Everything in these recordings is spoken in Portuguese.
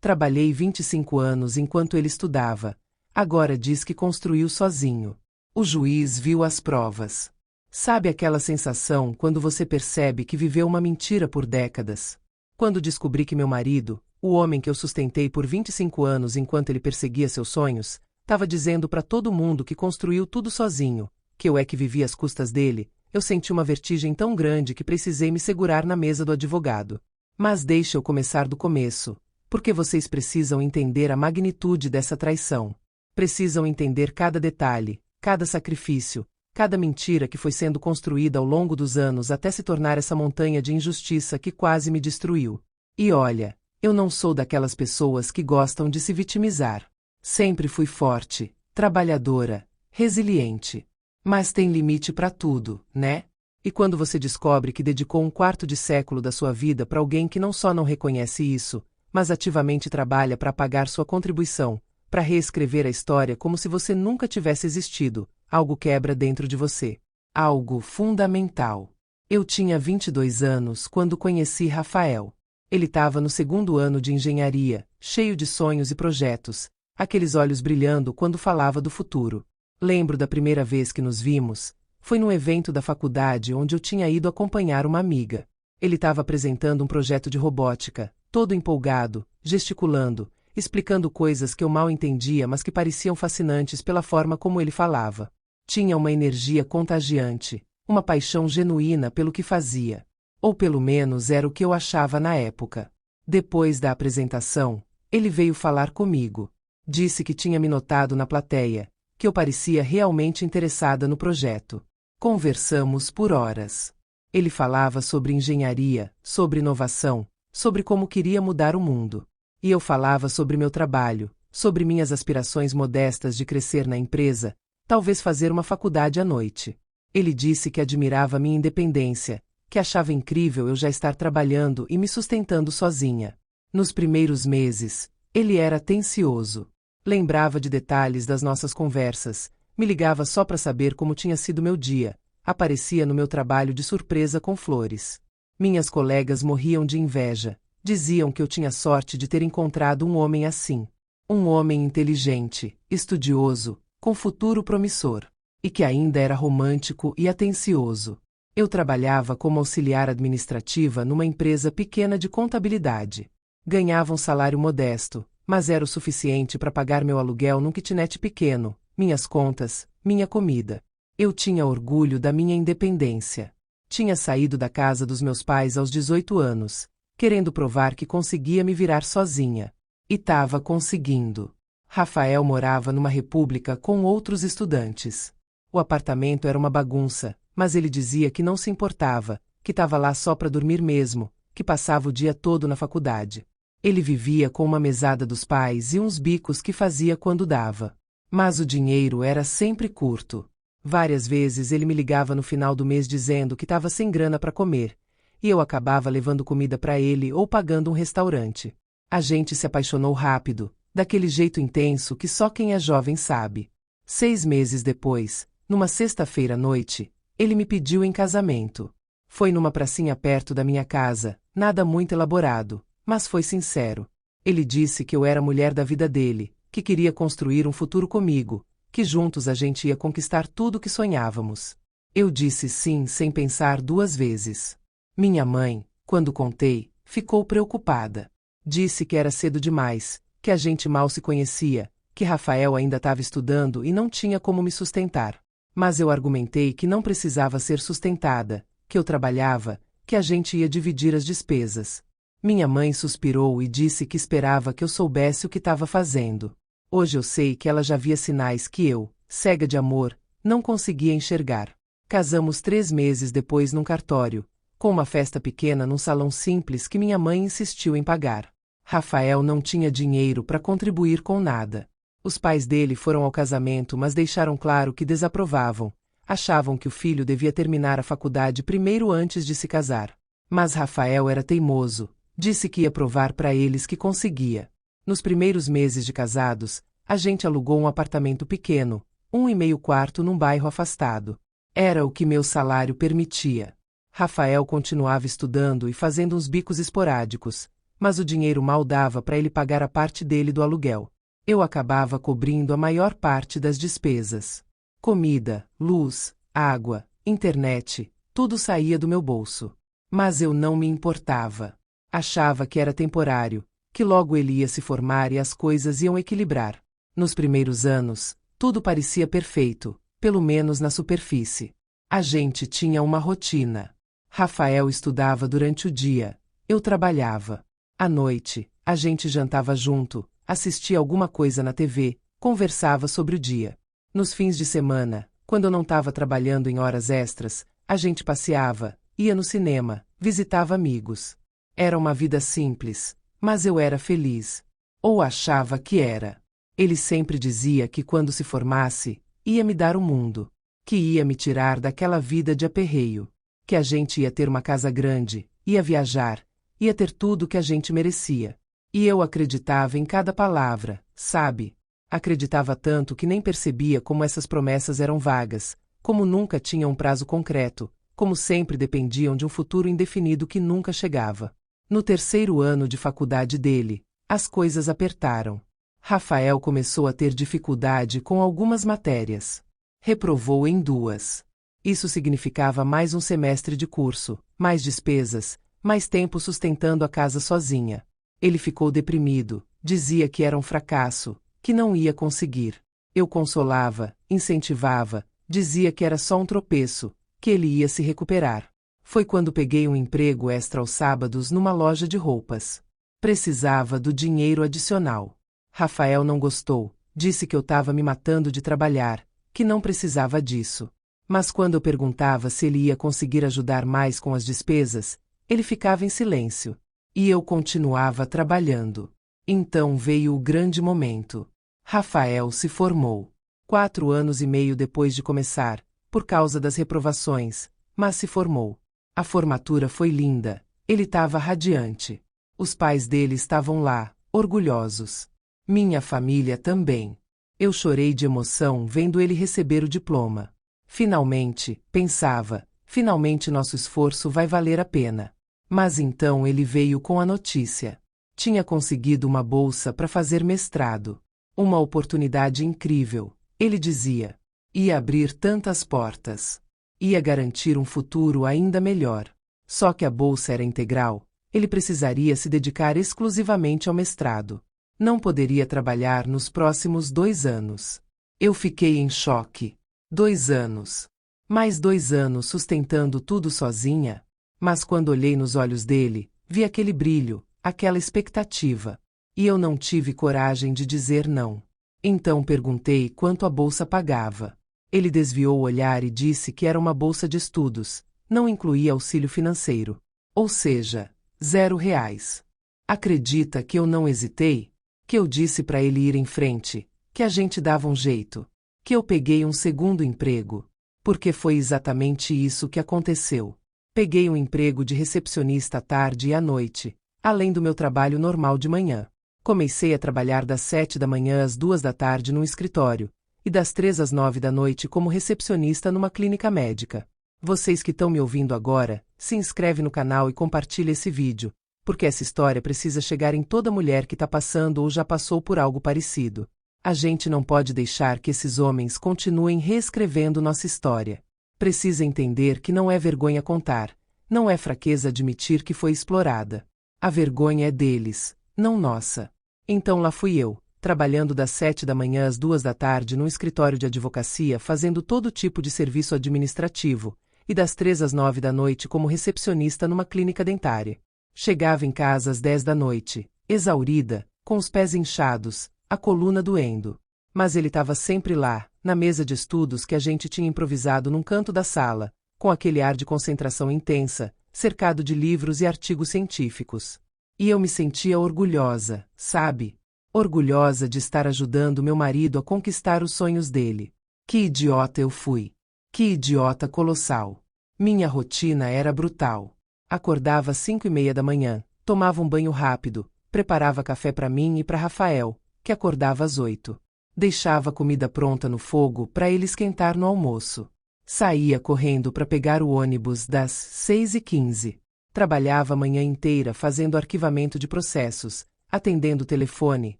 Trabalhei 25 anos enquanto ele estudava. Agora diz que construiu sozinho. O juiz viu as provas. Sabe aquela sensação quando você percebe que viveu uma mentira por décadas? Quando descobri que meu marido, o homem que eu sustentei por 25 anos enquanto ele perseguia seus sonhos, estava dizendo para todo mundo que construiu tudo sozinho, que eu é que vivia às custas dele, eu senti uma vertigem tão grande que precisei me segurar na mesa do advogado. Mas deixa eu começar do começo, porque vocês precisam entender a magnitude dessa traição. Precisam entender cada detalhe, cada sacrifício, cada mentira que foi sendo construída ao longo dos anos até se tornar essa montanha de injustiça que quase me destruiu. E olha, eu não sou daquelas pessoas que gostam de se vitimizar. Sempre fui forte, trabalhadora, resiliente. Mas tem limite para tudo, né? E quando você descobre que dedicou um quarto de século da sua vida para alguém que não só não reconhece isso, mas ativamente trabalha para pagar sua contribuição, para reescrever a história como se você nunca tivesse existido, algo quebra dentro de você. Algo fundamental. Eu tinha 22 anos quando conheci Rafael. Ele estava no segundo ano de engenharia, cheio de sonhos e projetos, aqueles olhos brilhando quando falava do futuro. Lembro da primeira vez que nos vimos. Foi num evento da faculdade onde eu tinha ido acompanhar uma amiga. Ele estava apresentando um projeto de robótica, todo empolgado, gesticulando, explicando coisas que eu mal entendia mas que pareciam fascinantes pela forma como ele falava. Tinha uma energia contagiante, uma paixão genuína pelo que fazia. Ou pelo menos era o que eu achava na época. Depois da apresentação, ele veio falar comigo. Disse que tinha me notado na plateia, que eu parecia realmente interessada no projeto. Conversamos por horas. Ele falava sobre engenharia, sobre inovação, sobre como queria mudar o mundo. E eu falava sobre meu trabalho, sobre minhas aspirações modestas de crescer na empresa, talvez fazer uma faculdade à noite. Ele disse que admirava minha independência, que achava incrível eu já estar trabalhando e me sustentando sozinha. Nos primeiros meses, ele era atencioso. Lembrava de detalhes das nossas conversas, me ligava só para saber como tinha sido meu dia, aparecia no meu trabalho de surpresa com flores. Minhas colegas morriam de inveja, diziam que eu tinha sorte de ter encontrado um homem assim. Um homem inteligente, estudioso, com futuro promissor, e que ainda era romântico e atencioso. Eu trabalhava como auxiliar administrativa numa empresa pequena de contabilidade. Ganhava um salário modesto, mas era o suficiente para pagar meu aluguel num kitnet pequeno, minhas contas, minha comida. Eu tinha orgulho da minha independência. Tinha saído da casa dos meus pais aos 18 anos, querendo provar que conseguia me virar sozinha. E estava conseguindo. Rafael morava numa república com outros estudantes. O apartamento era uma bagunça, mas ele dizia que não se importava, que estava lá só para dormir mesmo, que passava o dia todo na faculdade. Ele vivia com uma mesada dos pais e uns bicos que fazia quando dava. Mas o dinheiro era sempre curto. Várias vezes ele me ligava no final do mês dizendo que estava sem grana para comer, e eu acabava levando comida para ele ou pagando um restaurante. A gente se apaixonou rápido, daquele jeito intenso que só quem é jovem sabe. 6 meses depois, numa sexta-feira à noite, ele me pediu em casamento. Foi numa pracinha perto da minha casa, nada muito elaborado, mas foi sincero. Ele disse que eu era a mulher da vida dele, que queria construir um futuro comigo, que juntos a gente ia conquistar tudo o que sonhávamos. Eu disse sim sem pensar 2 vezes. Minha mãe, quando contei, ficou preocupada. Disse que era cedo demais, que a gente mal se conhecia, que Rafael ainda estava estudando e não tinha como me sustentar. Mas eu argumentei que não precisava ser sustentada, que eu trabalhava, que a gente ia dividir as despesas. Minha mãe suspirou e disse que esperava que eu soubesse o que estava fazendo. Hoje eu sei que ela já via sinais que eu, cega de amor, não conseguia enxergar. Casamos 3 meses depois num cartório, com uma festa pequena num salão simples que minha mãe insistiu em pagar. Rafael não tinha dinheiro para contribuir com nada. Os pais dele foram ao casamento, mas deixaram claro que desaprovavam. Achavam que o filho devia terminar a faculdade primeiro antes de se casar. Mas Rafael era teimoso, disse que ia provar para eles que conseguia. Nos primeiros meses de casados, a gente alugou um apartamento pequeno, 1,5 quarto num bairro afastado. Era o que meu salário permitia. Rafael continuava estudando e fazendo uns bicos esporádicos, Mas o dinheiro mal dava para ele pagar a parte dele do aluguel. Eu acabava cobrindo a maior parte das despesas. Comida, luz, água, internet, tudo saía do meu bolso. Mas eu não me importava. Achava que era temporário, que logo ele ia se formar e as coisas iam equilibrar. Nos primeiros anos, tudo parecia perfeito, pelo menos na superfície. A gente tinha uma rotina. Rafael estudava durante o dia, eu trabalhava. À noite, a gente jantava junto, assistia alguma coisa na TV, conversava sobre o dia. Nos fins de semana, quando eu não estava trabalhando em horas extras, a gente passeava, ia no cinema, visitava amigos. Era uma vida simples, mas eu era feliz. Ou achava que era. Ele sempre dizia que quando se formasse, ia me dar o mundo. Que ia me tirar daquela vida de aperreio. Que a gente ia ter uma casa grande, ia viajar, ia ter tudo que a gente merecia. E eu acreditava em cada palavra, sabe? Acreditava tanto que nem percebia como essas promessas eram vagas, como nunca tinham um prazo concreto, como sempre dependiam de um futuro indefinido que nunca chegava. No terceiro ano de faculdade dele, as coisas apertaram. Rafael começou a ter dificuldade com algumas matérias. Reprovou em 2. Isso significava mais um semestre de curso, mais despesas, mais tempo sustentando a casa sozinha. Ele ficou deprimido, dizia que era um fracasso, que não ia conseguir. Eu consolava, incentivava, dizia que era só um tropeço, que ele ia se recuperar. Foi quando peguei um emprego extra aos sábados numa loja de roupas. Precisava do dinheiro adicional. Rafael não gostou, disse que eu estava me matando de trabalhar, que não precisava disso. Mas quando eu perguntava se ele ia conseguir ajudar mais com as despesas, ele ficava em silêncio. E eu continuava trabalhando. Então veio o grande momento. Rafael se formou. 4 anos e meio depois de começar, por causa das reprovações, mas se formou. A formatura foi linda, ele estava radiante. Os pais dele estavam lá, orgulhosos. Minha família também. Eu chorei de emoção vendo ele receber o diploma. Finalmente, pensava, finalmente nosso esforço vai valer a pena. Mas então ele veio com a notícia. Tinha conseguido uma bolsa para fazer mestrado. Uma oportunidade incrível, ele dizia. Ia abrir tantas portas. Ia garantir um futuro ainda melhor. Só que a bolsa era integral, ele precisaria se dedicar exclusivamente ao mestrado. Não poderia trabalhar nos próximos 2 anos. Eu fiquei em choque. 2 anos. Mais 2 anos sustentando tudo sozinha. Mas quando olhei nos olhos dele, vi aquele brilho, aquela expectativa. E eu não tive coragem de dizer não. Então perguntei quanto a bolsa pagava. Ele desviou o olhar e disse que era uma bolsa de estudos, não incluía auxílio financeiro. Ou seja, R$0. Acredita que eu não hesitei? Que eu disse para ele ir em frente, que a gente dava um jeito, que eu peguei um segundo emprego. Porque foi exatamente isso que aconteceu. Peguei um emprego de recepcionista à tarde e à noite, além do meu trabalho normal de manhã. Comecei a trabalhar das 7 da manhã às 2 da tarde num escritório, e das 3 às 9 da noite como recepcionista numa clínica médica. Vocês que estão me ouvindo agora, se inscreve no canal e compartilha esse vídeo, porque essa história precisa chegar em toda mulher que está passando ou já passou por algo parecido. A gente não pode deixar que esses homens continuem reescrevendo nossa história. Precisa entender que não é vergonha contar, não é fraqueza admitir que foi explorada. A vergonha é deles, não nossa. Então lá fui eu, trabalhando das 7 da manhã às 2 da tarde num escritório de advocacia fazendo todo tipo de serviço administrativo, e das 3 às 9 da noite como recepcionista numa clínica dentária. Chegava em casa às 10 da noite, exaurida, com os pés inchados, a coluna doendo. Mas ele estava sempre lá, na mesa de estudos que a gente tinha improvisado num canto da sala, com aquele ar de concentração intensa, cercado de livros e artigos científicos. E eu me sentia orgulhosa, sabe? Orgulhosa de estar ajudando meu marido a conquistar os sonhos dele. Que idiota eu fui! Que idiota colossal! Minha rotina era brutal. Acordava às 5:30 da manhã, tomava um banho rápido, preparava café para mim e para Rafael, que acordava às 8. Deixava a comida pronta no fogo para ele esquentar no almoço. Saía correndo para pegar o ônibus das 6:15. Trabalhava a manhã inteira fazendo arquivamento de processos, atendendo o telefone,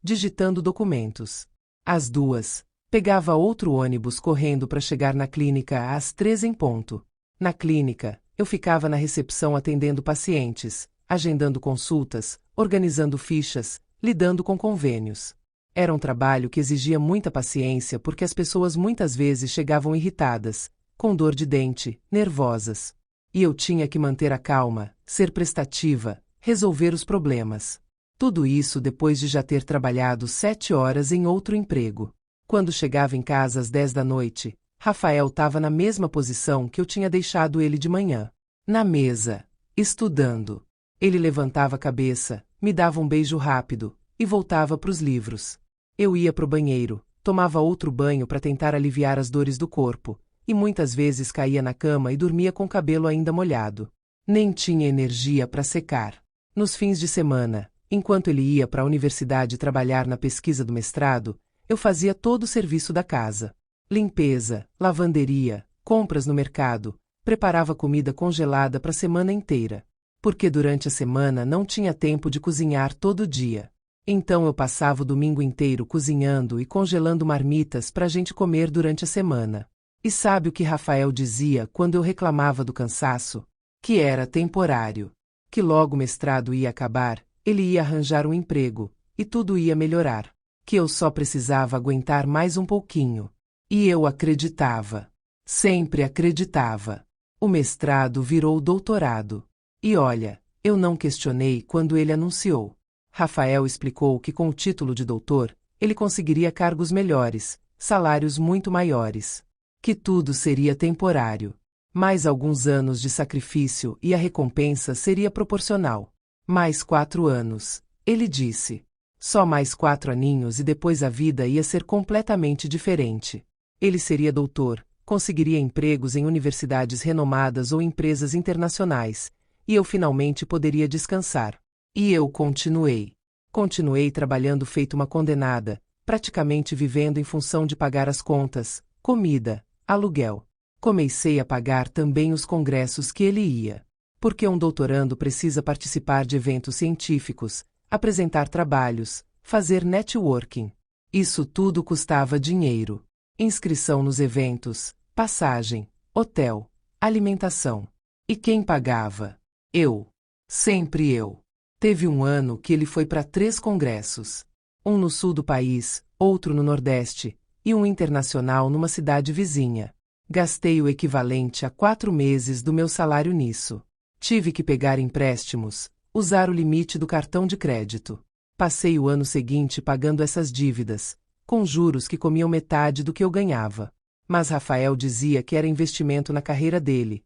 digitando documentos. Às 2, pegava outro ônibus correndo para chegar na clínica às 3 em ponto. Na clínica, eu ficava na recepção atendendo pacientes, agendando consultas, organizando fichas, lidando com convênios. Era um trabalho que exigia muita paciência porque as pessoas muitas vezes chegavam irritadas, com dor de dente, nervosas. E eu tinha que manter a calma, ser prestativa, resolver os problemas. Tudo isso depois de já ter trabalhado 7 horas em outro emprego. Quando chegava em casa às 10 da noite, Rafael estava na mesma posição que eu tinha deixado ele de manhã. Na mesa, estudando. Ele levantava a cabeça, me dava um beijo rápido, e voltava para os livros. Eu ia para o banheiro, tomava outro banho para tentar aliviar as dores do corpo, e muitas vezes caía na cama e dormia com o cabelo ainda molhado. Nem tinha energia para secar. Nos fins de semana, enquanto ele ia para a universidade trabalhar na pesquisa do mestrado, eu fazia todo o serviço da casa. Limpeza, lavanderia, compras no mercado, preparava comida congelada para a semana inteira. Porque durante a semana não tinha tempo de cozinhar todo dia. Então eu passava o domingo inteiro cozinhando e congelando marmitas para a gente comer durante a semana. E sabe o que Rafael dizia quando eu reclamava do cansaço? Que era temporário. Que logo o mestrado ia acabar, ele ia arranjar um emprego, e tudo ia melhorar. Que eu só precisava aguentar mais um pouquinho. E eu acreditava. Sempre acreditava. O mestrado virou doutorado. E olha, eu não questionei quando ele anunciou. Rafael explicou que com o título de doutor, ele conseguiria cargos melhores, salários muito maiores. Que tudo seria temporário. Mais alguns anos de sacrifício e a recompensa seria proporcional. Mais 4 anos, ele disse. Só mais 4 aninhos e depois a vida ia ser completamente diferente. Ele seria doutor, conseguiria empregos em universidades renomadas ou empresas internacionais, e eu finalmente poderia descansar. E eu continuei. Continuei trabalhando feito uma condenada, praticamente vivendo em função de pagar as contas, comida, aluguel. Comecei a pagar também os congressos que ele ia. Porque um doutorando precisa participar de eventos científicos, apresentar trabalhos, fazer networking. Isso tudo custava dinheiro. Inscrição nos eventos, passagem, hotel, alimentação. E quem pagava? Eu. Sempre eu. Teve um ano que ele foi para 3 congressos. Um no sul do país, outro no nordeste, e um internacional numa cidade vizinha. Gastei o equivalente a 4 meses do meu salário nisso. Tive que pegar empréstimos, usar o limite do cartão de crédito. Passei o ano seguinte pagando essas dívidas, com juros que comiam metade do que eu ganhava. Mas Rafael dizia que era investimento na carreira dele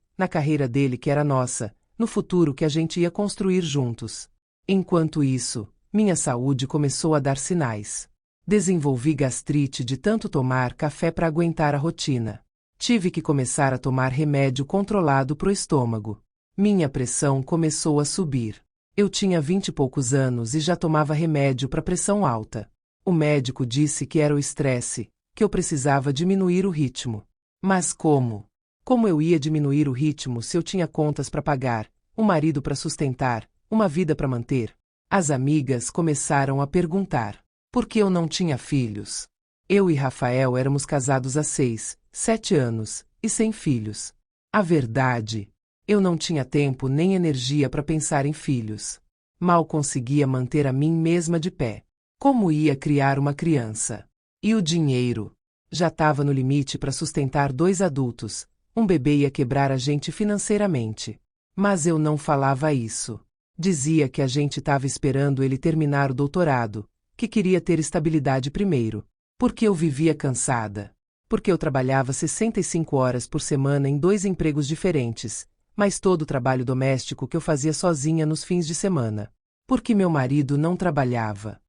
que era nossa, no futuro que a gente ia construir juntos. Enquanto isso, minha saúde começou a dar sinais. Desenvolvi gastrite de tanto tomar café para aguentar a rotina. Tive que começar a tomar remédio controlado pro estômago. Minha pressão começou a subir. Eu tinha 20 e poucos anos e já tomava remédio para pressão alta. O médico disse que era o estresse, que eu precisava diminuir o ritmo. Mas como? Como eu ia diminuir o ritmo se eu tinha contas para pagar, um marido para sustentar, uma vida para manter? As amigas começaram a perguntar. Por que eu não tinha filhos? Eu e Rafael éramos casados há 6, 7 anos, e sem filhos. A verdade, eu não tinha tempo nem energia para pensar em filhos. Mal conseguia manter a mim mesma de pé. Como ia criar uma criança? E o dinheiro? Já estava no limite para sustentar 2 adultos. Um bebê ia quebrar a gente financeiramente. Mas eu não falava isso. Dizia que a gente estava esperando ele terminar o doutorado, que queria ter estabilidade primeiro. Porque eu vivia cansada. Porque eu trabalhava 65 horas por semana em 2 empregos diferentes, mais todo o trabalho doméstico que eu fazia sozinha nos fins de semana. Porque meu marido não trabalhava.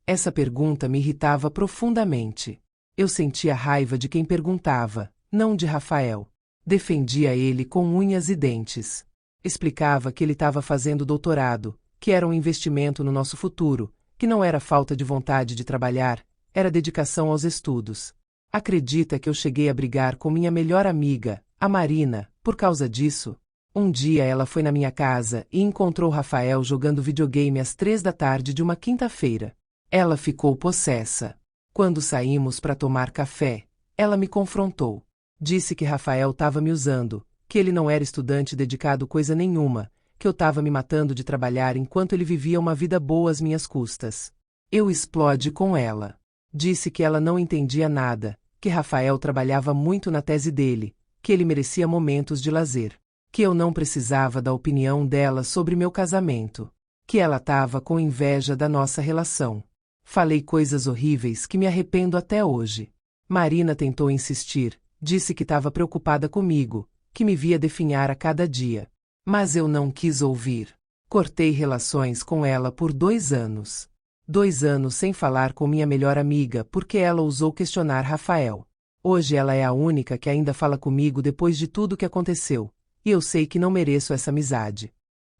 Essa pergunta me irritava profundamente. Eu sentia raiva de quem perguntava, não de Rafael. Defendia ele com unhas e dentes. Explicava que ele estava fazendo doutorado, que era um investimento no nosso futuro, que não era falta de vontade de trabalhar, era dedicação aos estudos. Acredita que eu cheguei a brigar com minha melhor amiga, a Marina, por causa disso? Um dia ela foi na minha casa e encontrou Rafael jogando videogame às 3 da tarde de uma quinta-feira. Ela ficou possessa. Quando saímos para tomar café, ela me confrontou. Disse que Rafael estava me usando, que ele não era estudante dedicado coisa nenhuma, que eu estava me matando de trabalhar enquanto ele vivia uma vida boa às minhas custas. Eu explodi com ela. Disse que ela não entendia nada, que Rafael trabalhava muito na tese dele, que ele merecia momentos de lazer, que eu não precisava da opinião dela sobre meu casamento, que ela estava com inveja da nossa relação. Falei coisas horríveis que me arrependo até hoje. Marina tentou insistir, disse que estava preocupada comigo, que me via definhar a cada dia. Mas eu não quis ouvir. Cortei relações com ela por 2 anos. 2 anos sem falar com minha melhor amiga porque ela ousou questionar Rafael. Hoje ela é a única que ainda fala comigo depois de tudo que aconteceu, e eu sei que não mereço essa amizade.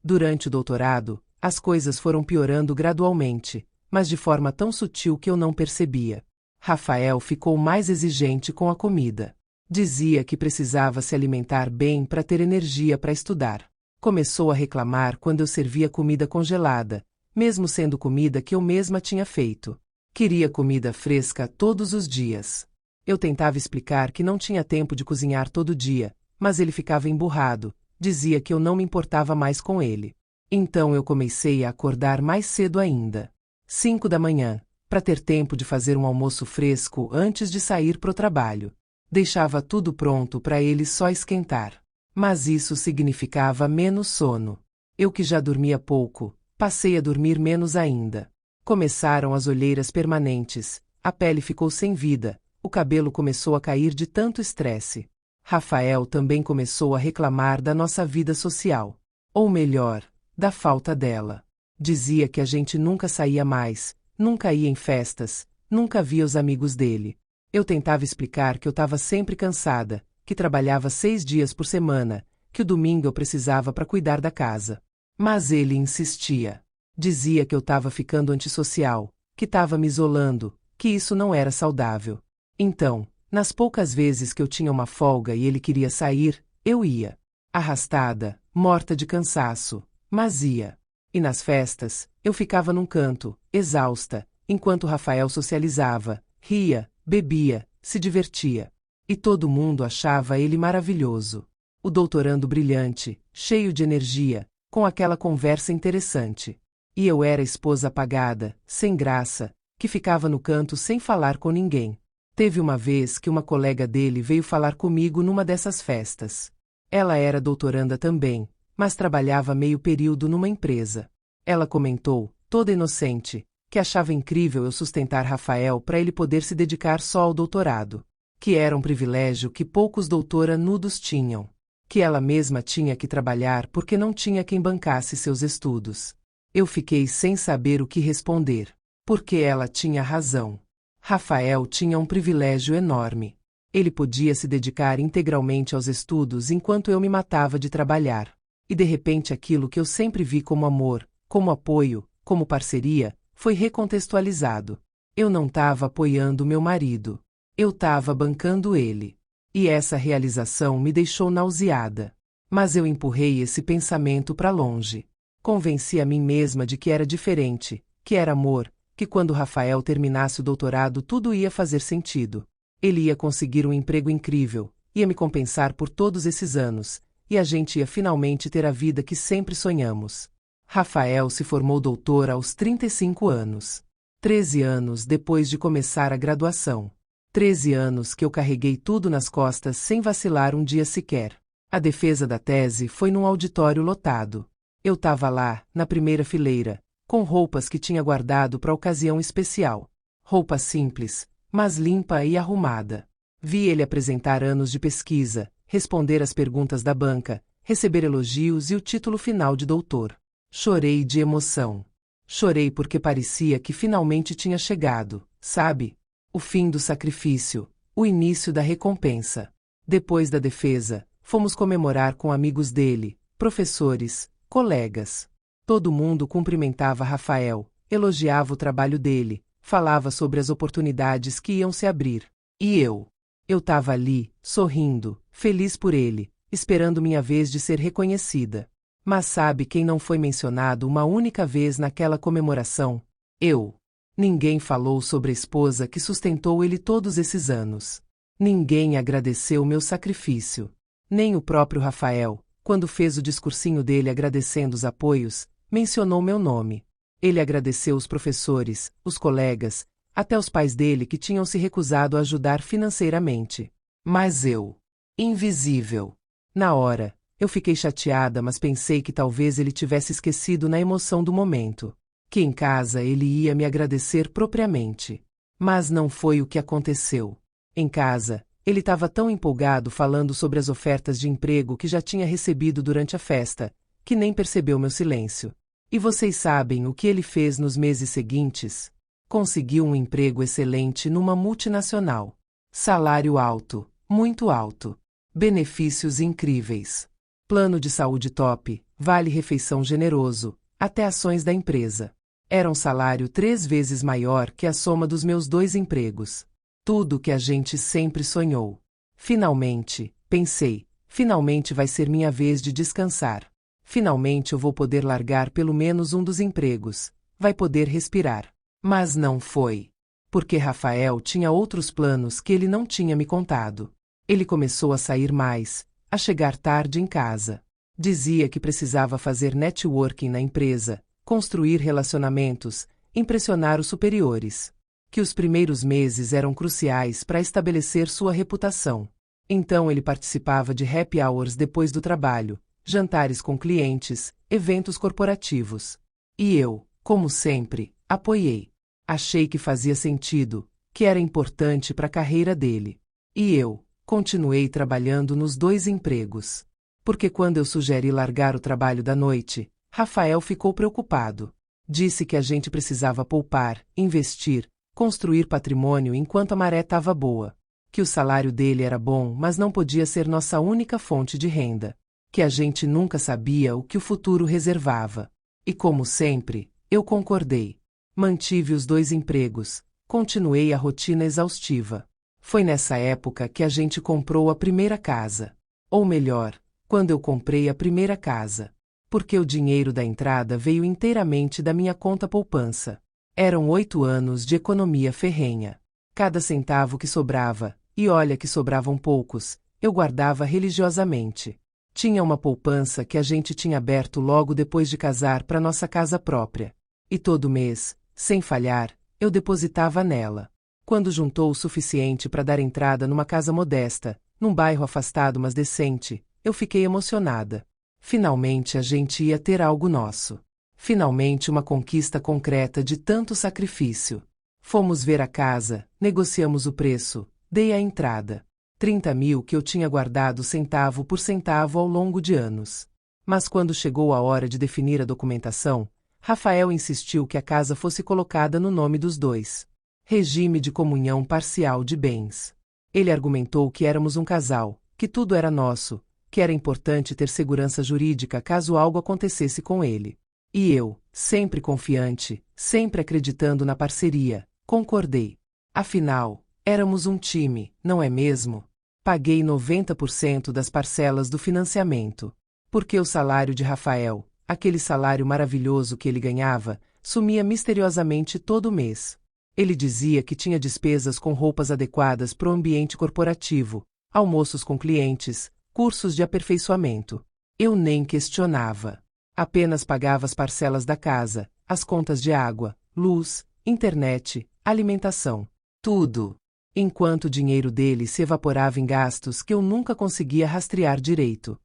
Durante o doutorado, as coisas foram piorando gradualmente, mas de forma tão sutil que eu não percebia. Rafael ficou mais exigente com a comida. Dizia que precisava se alimentar bem para ter energia para estudar. Começou a reclamar quando eu servia comida congelada, mesmo sendo comida que eu mesma tinha feito. Queria comida fresca todos os dias. Eu tentava explicar que não tinha tempo de cozinhar todo dia, mas ele ficava emburrado, dizia que eu não me importava mais com ele. Então eu comecei a acordar mais cedo ainda. 5 da manhã, para ter tempo de fazer um almoço fresco antes de sair pro trabalho. Deixava tudo pronto para ele só esquentar. Mas isso significava menos sono. Eu que já dormia pouco, passei a dormir menos ainda. Começaram as olheiras permanentes, a pele ficou sem vida, o cabelo começou a cair de tanto estresse. Rafael também começou a reclamar da nossa vida social. Ou melhor, da falta dela. Dizia que a gente nunca saía mais, nunca ia em festas, nunca via os amigos dele. Eu tentava explicar que eu estava sempre cansada, que trabalhava 6 dias por semana, que o domingo eu precisava para cuidar da casa. Mas ele insistia. Dizia que eu estava ficando antissocial, que estava me isolando, que isso não era saudável. Então, nas poucas vezes que eu tinha uma folga e ele queria sair, eu ia. Arrastada, morta de cansaço, mas ia. E nas festas, eu ficava num canto, exausta, enquanto Rafael socializava, ria, bebia, se divertia. E todo mundo achava ele maravilhoso. O doutorando brilhante, cheio de energia, com aquela conversa interessante. E eu era a esposa apagada, sem graça, que ficava no canto sem falar com ninguém. Teve uma vez que uma colega dele veio falar comigo numa dessas festas. Ela era doutoranda também, mas trabalhava meio período numa empresa. Ela comentou, toda inocente, que achava incrível eu sustentar Rafael para ele poder se dedicar só ao doutorado. Que era um privilégio que poucos doutorandos tinham. Que ela mesma tinha que trabalhar porque não tinha quem bancasse seus estudos. Eu fiquei sem saber o que responder. Porque ela tinha razão. Rafael tinha um privilégio enorme. Ele podia se dedicar integralmente aos estudos enquanto eu me matava de trabalhar. E de repente aquilo que eu sempre vi como amor, como apoio, como parceria, foi recontextualizado. Eu não estava apoiando meu marido. Eu estava bancando ele. E essa realização me deixou nauseada. Mas eu empurrei esse pensamento para longe. Convenci a mim mesma de que era diferente, que era amor, que quando Rafael terminasse o doutorado tudo ia fazer sentido. Ele ia conseguir um emprego incrível, ia me compensar por todos esses anos, e a gente ia finalmente ter a vida que sempre sonhamos. Rafael se formou doutor aos 35 anos. 13 anos depois de começar a graduação. 13 anos que eu carreguei tudo nas costas sem vacilar um dia sequer. A defesa da tese foi num auditório lotado. Eu estava lá, na primeira fileira, com roupas que tinha guardado para ocasião especial. Roupa simples, mas limpa e arrumada. Vi ele apresentar anos de pesquisa, responder às perguntas da banca, receber elogios e o título final de doutor. Chorei de emoção. Chorei porque parecia que finalmente tinha chegado, sabe? O fim do sacrifício, o início da recompensa. Depois da defesa, fomos comemorar com amigos dele, professores, colegas. Todo mundo cumprimentava Rafael, elogiava o trabalho dele, falava sobre as oportunidades que iam se abrir. E eu? Eu estava ali, sorrindo, feliz por ele, esperando minha vez de ser reconhecida. Mas sabe quem não foi mencionado uma única vez naquela comemoração? Eu. Ninguém falou sobre a esposa que sustentou ele todos esses anos. Ninguém agradeceu meu sacrifício. Nem o próprio Rafael, quando fez o discursinho dele agradecendo os apoios, mencionou meu nome. Ele agradeceu os professores, os colegas, até os pais dele que tinham se recusado a ajudar financeiramente. Mas eu. Invisível. Na hora, eu fiquei chateada, mas pensei que talvez ele tivesse esquecido na emoção do momento. Que em casa ele ia me agradecer propriamente. Mas não foi o que aconteceu. Em casa, ele estava tão empolgado falando sobre as ofertas de emprego que já tinha recebido durante a festa, que nem percebeu meu silêncio. E vocês sabem o que ele fez nos meses seguintes? Conseguiu um emprego excelente numa multinacional. Salário alto, muito alto. Benefícios incríveis. Plano de saúde top, vale-refeição generoso, até ações da empresa. Era um salário 3 vezes maior que a soma dos meus 2 empregos. Tudo que a gente sempre sonhou. Finalmente, pensei, finalmente vai ser minha vez de descansar. Finalmente eu vou poder largar pelo menos um dos empregos. Vai poder respirar. Mas não foi. Porque Rafael tinha outros planos que ele não tinha me contado. Ele começou a sair mais, a chegar tarde em casa. Dizia que precisava fazer networking na empresa, construir relacionamentos, impressionar os superiores. Que os primeiros meses eram cruciais para estabelecer sua reputação. Então ele participava de happy hours depois do trabalho, jantares com clientes, eventos corporativos. E eu, como sempre, apoiei. Achei que fazia sentido, que era importante para a carreira dele. E eu continuei trabalhando nos 2 empregos. Porque quando eu sugeri largar o trabalho da noite, Rafael ficou preocupado. Disse que a gente precisava poupar, investir, construir patrimônio enquanto a maré estava boa. Que o salário dele era bom, mas não podia ser nossa única fonte de renda. Que a gente nunca sabia o que o futuro reservava. E como sempre, eu concordei. Mantive os 2 empregos, continuei a rotina exaustiva. Foi nessa época que a gente comprou a primeira casa. Ou melhor, quando eu comprei a primeira casa. Porque o dinheiro da entrada veio inteiramente da minha conta poupança. Eram 8 anos de economia ferrenha. Cada centavo que sobrava, e olha que sobravam poucos, eu guardava religiosamente. Tinha uma poupança que a gente tinha aberto logo depois de casar para nossa casa própria. E todo mês, sem falhar, eu depositava nela. Quando juntou o suficiente para dar entrada numa casa modesta, num bairro afastado mas decente, eu fiquei emocionada. Finalmente a gente ia ter algo nosso. Finalmente uma conquista concreta de tanto sacrifício. Fomos ver a casa, negociamos o preço, dei a entrada. 30 mil que eu tinha guardado centavo por centavo ao longo de anos. Mas quando chegou a hora de definir a documentação, Rafael insistiu que a casa fosse colocada no nome dos 2. Regime de comunhão parcial de bens. Ele argumentou que éramos um casal, que tudo era nosso, que era importante ter segurança jurídica caso algo acontecesse com ele. E eu, sempre confiante, sempre acreditando na parceria, concordei. Afinal, éramos um time, não é mesmo? Paguei 90% das parcelas do financiamento. Porque o salário de Rafael, aquele salário maravilhoso que ele ganhava, sumia misteriosamente todo mês. Ele dizia que tinha despesas com roupas adequadas para o ambiente corporativo, almoços com clientes, cursos de aperfeiçoamento. Eu nem questionava. Apenas pagava as parcelas da casa, as contas de água, luz, internet, alimentação. Tudo. Enquanto o dinheiro dele se evaporava em gastos que eu nunca conseguia rastrear direito.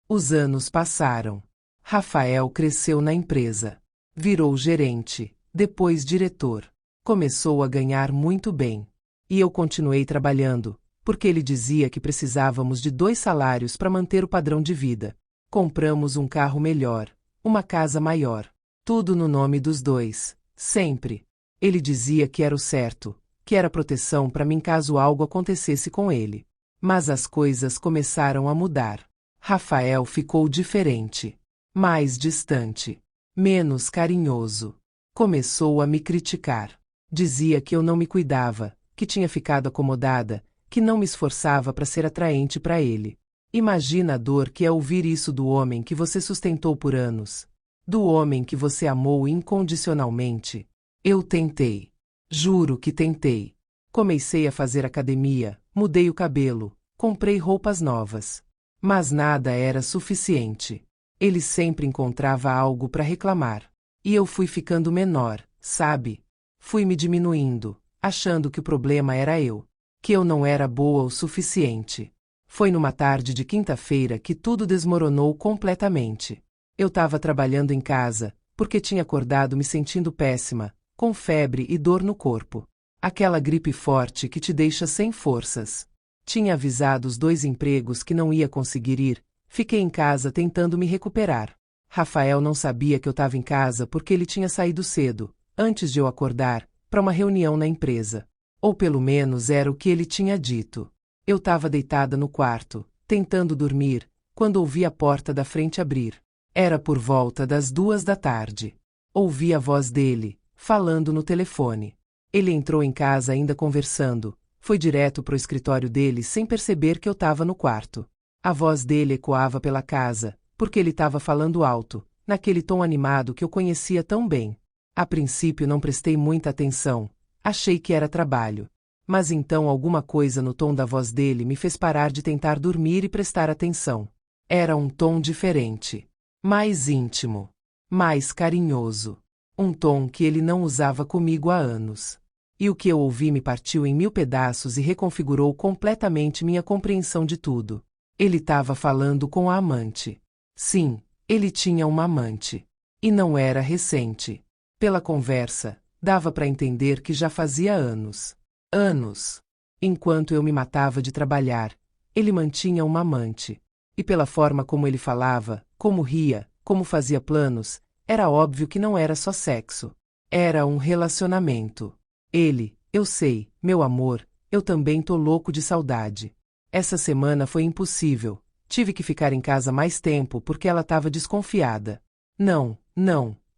Os anos passaram. Rafael cresceu na empresa. Virou gerente, depois diretor. Começou a ganhar muito bem. E eu continuei trabalhando, porque ele dizia que precisávamos de 2 salários para manter o padrão de vida. Compramos um carro melhor, uma casa maior. Tudo no nome dos 2, sempre. Ele dizia que era o certo, que era proteção para mim caso algo acontecesse com ele. Mas as coisas começaram a mudar. Rafael ficou diferente. Mais distante. Menos carinhoso. Começou a me criticar. Dizia que eu não me cuidava, que tinha ficado acomodada, que não me esforçava para ser atraente para ele. Imagina a dor que é ouvir isso do homem que você sustentou por anos. Do homem que você amou incondicionalmente. Eu tentei. Juro que tentei. Comecei a fazer academia, mudei o cabelo, comprei roupas novas. Mas nada era suficiente. Ele sempre encontrava algo para reclamar. E eu fui ficando menor, sabe? Fui me diminuindo, achando que o problema era eu. Que eu não era boa o suficiente. Foi numa tarde de quinta-feira que tudo desmoronou completamente. Eu estava trabalhando em casa, porque tinha acordado me sentindo péssima, com febre e dor no corpo. Aquela gripe forte que te deixa sem forças. Tinha avisado os 2 empregos que não ia conseguir ir, fiquei em casa tentando me recuperar. Rafael não sabia que eu estava em casa porque ele tinha saído cedo, antes de eu acordar, para uma reunião na empresa. Ou pelo menos era o que ele tinha dito. Eu estava deitada no quarto, tentando dormir, quando ouvi a porta da frente abrir. Era por volta das 2 da tarde. Ouvi a voz dele, falando no telefone. Ele entrou em casa ainda conversando, foi direto pro escritório dele sem perceber que eu estava no quarto. A voz dele ecoava pela casa, porque ele estava falando alto, naquele tom animado que eu conhecia tão bem. A princípio não prestei muita atenção, achei que era trabalho. Mas então alguma coisa no tom da voz dele me fez parar de tentar dormir e prestar atenção. Era um tom diferente. Mais íntimo. Mais carinhoso. Um tom que ele não usava comigo há anos. E o que eu ouvi me partiu em 1000 pedaços e reconfigurou completamente minha compreensão de tudo. Ele estava falando com a amante. Sim, ele tinha uma amante. E não era recente. Pela conversa, dava para entender que já fazia anos. Anos. Enquanto eu me matava de trabalhar, ele mantinha uma amante. E pela forma como ele falava, como ria, como fazia planos, era óbvio que não era só sexo. Era um relacionamento. Ele, eu sei, meu amor, eu também tô louco de saudade. Essa semana foi impossível. Tive que ficar em casa mais tempo porque ela estava desconfiada. Não,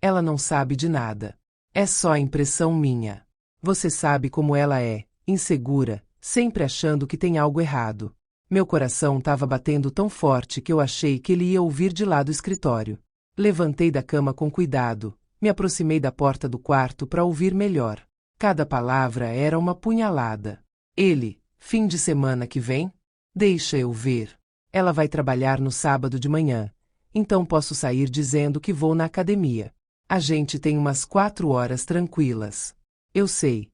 ela não sabe de nada. É só impressão minha. Você sabe como ela é, insegura, sempre achando que tem algo errado. Meu coração estava batendo tão forte que eu achei que ele ia ouvir de lá do escritório. Levantei da cama com cuidado, me aproximei da porta do quarto para ouvir melhor. Cada palavra era uma punhalada. Ele, fim de semana que vem? Deixa eu ver. Ela vai trabalhar no sábado de manhã, então posso sair dizendo que vou na academia. A gente tem umas 4 horas tranquilas. Eu sei,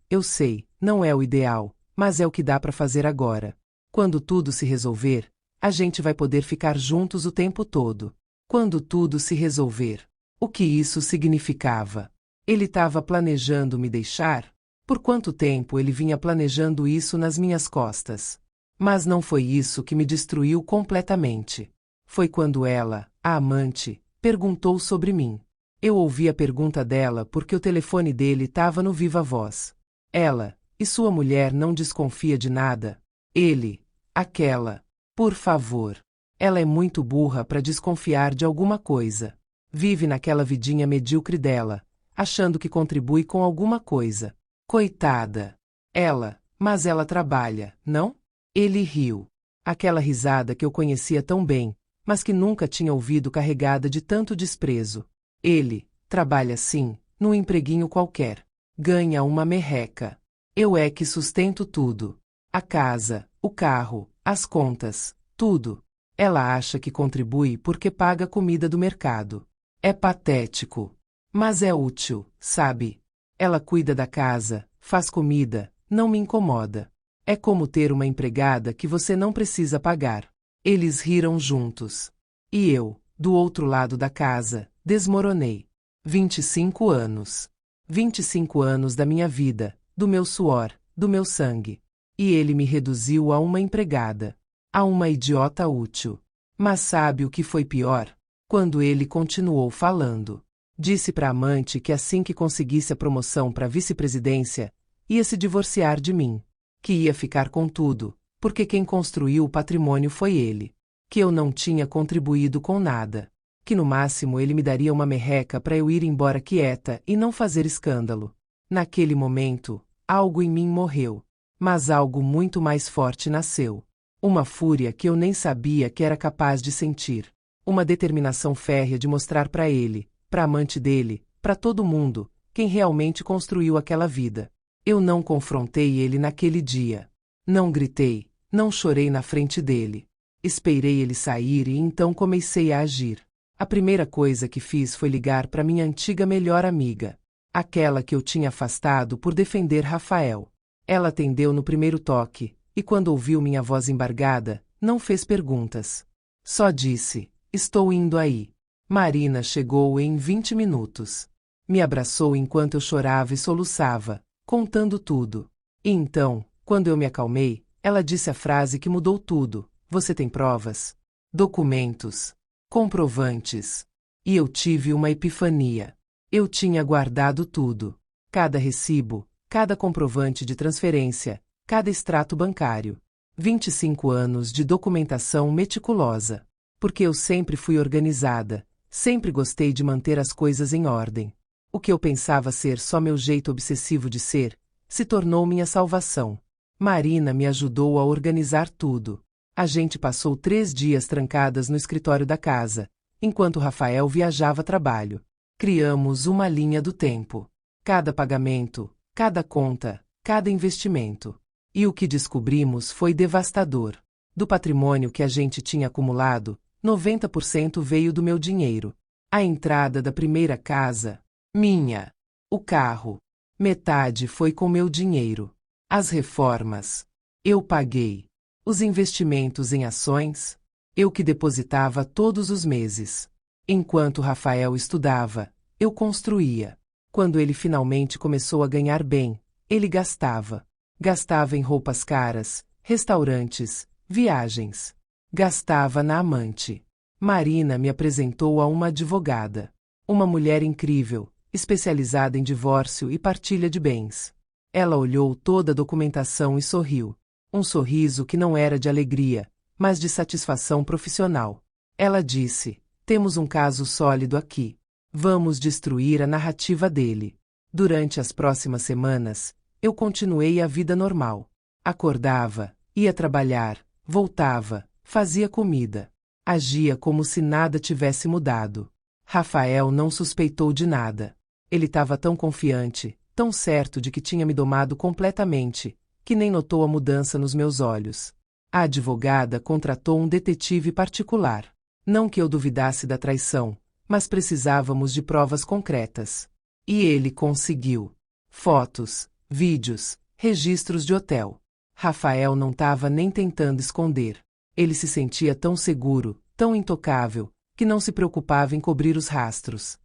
não é o ideal, mas é o que dá para fazer agora. Quando tudo se resolver, a gente vai poder ficar juntos o tempo todo. Quando tudo se resolver. O que isso significava? Ele estava planejando me deixar? Por quanto tempo ele vinha planejando isso nas minhas costas? Mas não foi isso que me destruiu completamente. Foi quando ela, a amante, perguntou sobre mim. Eu ouvi a pergunta dela porque o telefone dele estava no viva voz. Ela, e sua mulher não desconfia de nada? Ele, aquela. Por favor. Ela é muito burra para desconfiar de alguma coisa. Vive naquela vidinha medíocre dela, achando que contribui com alguma coisa. Coitada. Ela, mas ela trabalha, não? Ele riu. Aquela risada que eu conhecia tão bem, mas que nunca tinha ouvido carregada de tanto desprezo. Ele trabalha sim, num empreguinho qualquer. Ganha uma merreca. Eu é que sustento tudo. A casa, o carro, as contas, tudo. Ela acha que contribui porque paga a comida do mercado. É patético. Mas é útil, sabe? Ela cuida da casa, faz comida, não me incomoda. É como ter uma empregada que você não precisa pagar. Eles riram juntos. E eu, do outro lado da casa, desmoronei. 25 anos. 25 anos da minha vida, do meu suor, do meu sangue. E ele me reduziu a uma empregada. A uma idiota útil. Mas sabe o que foi pior? Quando ele continuou falando. Disse para a amante que assim que conseguisse a promoção para vice-presidência, ia se divorciar de mim. Que ia ficar com tudo, porque quem construiu o patrimônio foi ele. Que eu não tinha contribuído com nada. Que no máximo ele me daria uma merreca para eu ir embora quieta e não fazer escândalo. Naquele momento, algo em mim morreu. Mas algo muito mais forte nasceu. Uma fúria que eu nem sabia que era capaz de sentir. Uma determinação férrea de mostrar para ele, para a amante dele, para todo mundo, quem realmente construiu aquela vida. Eu não confrontei ele naquele dia. Não gritei, não chorei na frente dele. Esperei ele sair e então comecei a agir. A primeira coisa que fiz foi ligar para minha antiga melhor amiga. Aquela que eu tinha afastado por defender Rafael. Ela atendeu no primeiro toque, e quando ouviu minha voz embargada, não fez perguntas. Só disse, estou indo aí. Marina chegou em 20 minutos. Me abraçou enquanto eu chorava e soluçava, contando tudo. E então, quando eu me acalmei, ela disse a frase que mudou tudo. Você tem provas? Documentos? Comprovantes? E eu tive uma epifania. Eu tinha guardado tudo. Cada recibo, cada comprovante de transferência, cada extrato bancário. 25 anos de documentação meticulosa. Porque eu sempre fui organizada, sempre gostei de manter as coisas em ordem. O que eu pensava ser só meu jeito obsessivo de ser, se tornou minha salvação. Marina me ajudou a organizar tudo. A gente passou 3 dias trancadas no escritório da casa, enquanto Rafael viajava a trabalho. Criamos uma linha do tempo. Cada pagamento, cada conta, cada investimento. E o que descobrimos foi devastador. Do patrimônio que a gente tinha acumulado, 90% veio do meu dinheiro. A entrada da primeira casa, minha. O carro, metade foi com meu dinheiro. As reformas, eu paguei. Os investimentos em ações, eu que depositava todos os meses. Enquanto Rafael estudava, eu construía. Quando ele finalmente começou a ganhar bem, ele gastava. Gastava em roupas caras, restaurantes, viagens. Gastava na amante. Marina me apresentou a uma advogada. Uma mulher incrível, especializada em divórcio e partilha de bens. Ela olhou toda a documentação e sorriu. Um sorriso que não era de alegria, mas de satisfação profissional. Ela disse, temos um caso sólido aqui. Vamos destruir a narrativa dele. Durante as próximas semanas, eu continuei a vida normal. Acordava, ia trabalhar, voltava, fazia comida. Agia como se nada tivesse mudado. Rafael não suspeitou de nada. Ele estava tão confiante, tão certo de que tinha me domado completamente, que nem notou a mudança nos meus olhos. A advogada contratou um detetive particular. Não que eu duvidasse da traição, mas precisávamos de provas concretas. E ele conseguiu. Fotos, vídeos, registros de hotel. Rafael não estava nem tentando esconder. Ele se sentia tão seguro, tão intocável, que não se preocupava em cobrir os rastros.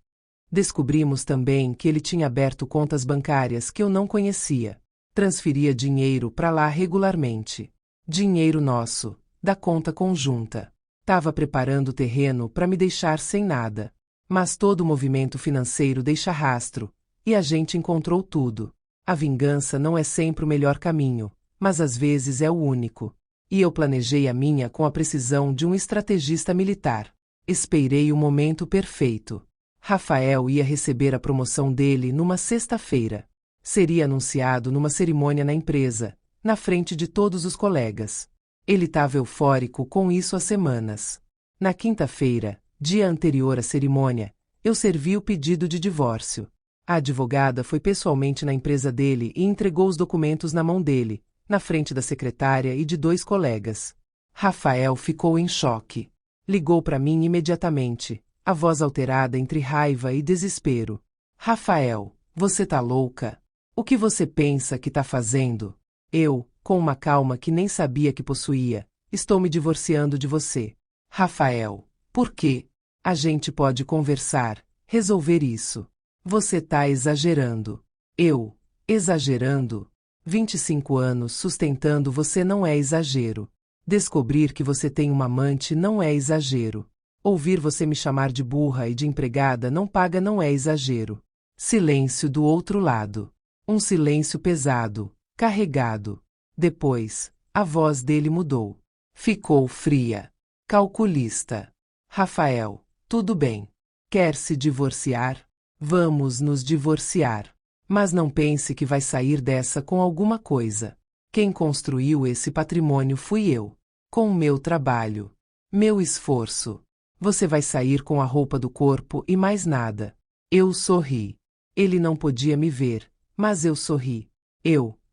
Descobrimos também que ele tinha aberto contas bancárias que eu não conhecia. Transferia dinheiro para lá regularmente. Dinheiro nosso, da conta conjunta. Tava preparando o terreno para me deixar sem nada. Mas todo movimento financeiro deixa rastro, e a gente encontrou tudo. A vingança não é sempre o melhor caminho, mas às vezes é o único. E eu planejei a minha com a precisão de um estrategista militar. Esperei o momento perfeito. Rafael ia receber a promoção dele numa sexta-feira. Seria anunciado numa cerimônia na empresa, na frente de todos os colegas. Ele estava eufórico com isso há semanas. Na quinta-feira, dia anterior à cerimônia, eu servi o pedido de divórcio. A advogada foi pessoalmente na empresa dele e entregou os documentos na mão dele, na frente da secretária e de 2 colegas. Rafael ficou em choque. Ligou para mim imediatamente, a voz alterada entre raiva e desespero. Rafael, você tá louca? O que você pensa que tá fazendo? Eu, com uma calma que nem sabia que possuía, estou me divorciando de você. Rafael, por quê? A gente pode conversar, resolver isso. Você tá exagerando. Eu, exagerando? 25 anos sustentando você não é exagero. Descobrir que você tem uma amante não é exagero. Ouvir você me chamar de burra e de empregada não paga não é exagero. Silêncio do outro lado. Um silêncio pesado, carregado. Depois, a voz dele mudou. Ficou fria. Calculista. Rafael, tudo bem. Quer se divorciar? Vamos nos divorciar. Mas não pense que vai sair dessa com alguma coisa. Quem construiu esse patrimônio fui eu. Com o meu trabalho. Meu esforço. Você vai sair com a roupa do corpo e mais nada. Eu sorri. Ele não podia me ver, mas eu sorri.